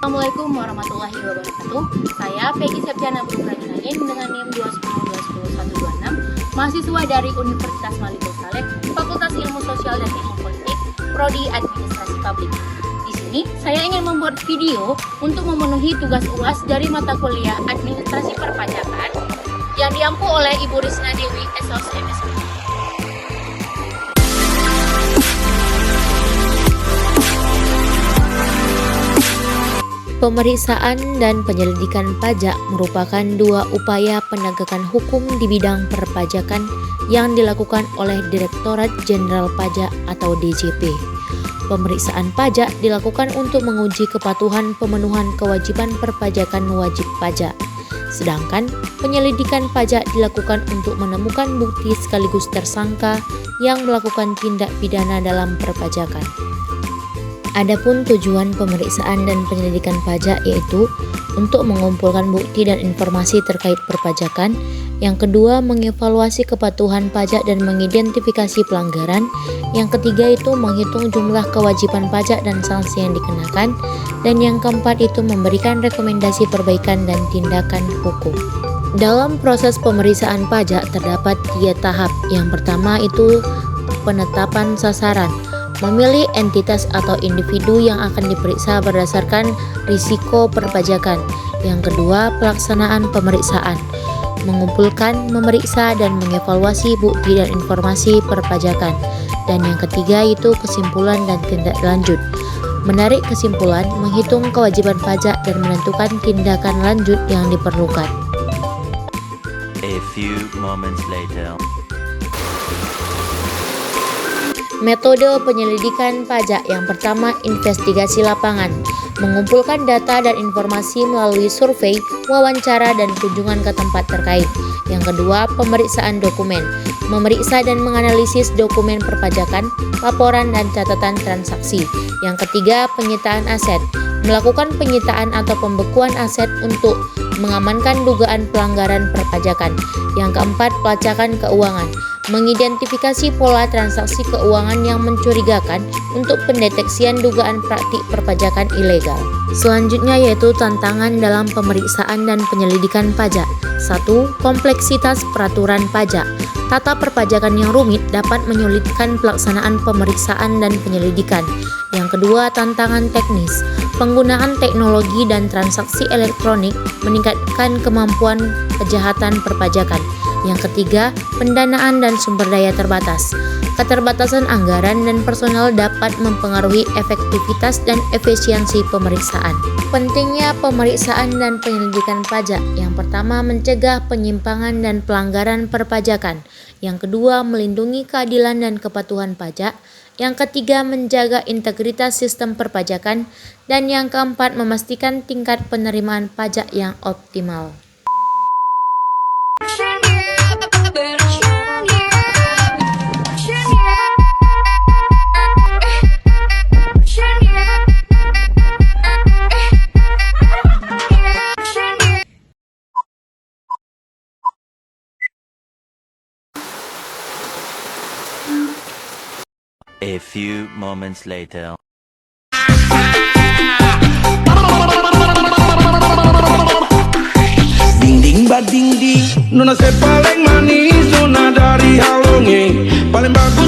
Assalamualaikum warahmatullahi wabarakatuh. Saya Peggy Septiana Brukraninain dengan NIM 2102126, mahasiswa dari Universitas Maliko Saleh, Fakultas Ilmu Sosial dan Ilmu Politik, Prodi Administrasi Publik. Di sini saya ingin membuat video untuk memenuhi tugas UAS dari mata kuliah Administrasi Perpajakan yang diampu oleh Ibu Risna Dewi, SOS MSP. Pemeriksaan dan penyelidikan pajak merupakan dua upaya penegakan hukum di bidang perpajakan yang dilakukan oleh Direktorat Jenderal Pajak atau DJP. Pemeriksaan pajak dilakukan untuk menguji kepatuhan pemenuhan kewajiban perpajakan wajib pajak. Sedangkan penyelidikan pajak dilakukan untuk menemukan bukti sekaligus tersangka yang melakukan tindak pidana dalam perpajakan. Adapun tujuan pemeriksaan dan penyelidikan pajak yaitu untuk mengumpulkan bukti dan informasi terkait perpajakan. Yang kedua, mengevaluasi kepatuhan pajak dan mengidentifikasi pelanggaran. Yang ketiga itu menghitung jumlah kewajiban pajak dan sanksi yang dikenakan. Dan yang keempat itu memberikan rekomendasi perbaikan dan tindakan hukum. Dalam proses pemeriksaan pajak terdapat 3 tahap. Yang pertama itu penetapan sasaran. Memilih entitas atau individu yang akan diperiksa berdasarkan risiko perpajakan. Yang kedua, pelaksanaan pemeriksaan. Mengumpulkan, memeriksa, dan mengevaluasi bukti dan informasi perpajakan. Dan yang ketiga itu kesimpulan dan tindak lanjut. Menarik kesimpulan, menghitung kewajiban pajak, dan menentukan tindakan lanjut yang diperlukan. A few moments later. Metode penyelidikan pajak yang pertama, investigasi lapangan, mengumpulkan data dan informasi melalui survei, wawancara, dan kunjungan ke tempat terkait. Yang kedua, pemeriksaan dokumen, memeriksa dan menganalisis dokumen perpajakan, laporan, dan catatan transaksi. Yang ketiga, penyitaan aset, melakukan penyitaan atau pembekuan aset untuk mengamankan dugaan pelanggaran perpajakan. Yang keempat, pelacakan keuangan, mengidentifikasi pola transaksi keuangan yang mencurigakan untuk pendeteksian dugaan praktik perpajakan ilegal. Selanjutnya yaitu tantangan dalam pemeriksaan dan penyelidikan pajak. 1. Kompleksitas peraturan pajak. Tata perpajakan yang rumit dapat menyulitkan pelaksanaan pemeriksaan dan penyelidikan. Yang kedua, tantangan teknis. Penggunaan teknologi dan transaksi elektronik meningkatkan kemampuan kejahatan perpajakan. Yang ketiga, pendanaan dan sumber daya terbatas. Keterbatasan anggaran dan personal dapat mempengaruhi efektivitas dan efisiensi pemeriksaan. Pentingnya pemeriksaan dan penyelidikan pajak. Yang pertama, mencegah penyimpangan dan pelanggaran perpajakan. Yang kedua, melindungi keadilan dan kepatuhan pajak. Yang ketiga, menjaga integritas sistem perpajakan. Dan yang keempat, memastikan tingkat penerimaan pajak yang optimal. A few moments later. Ding ding ba ding ding, nona se paling manis, nona dari halonge, paling bagus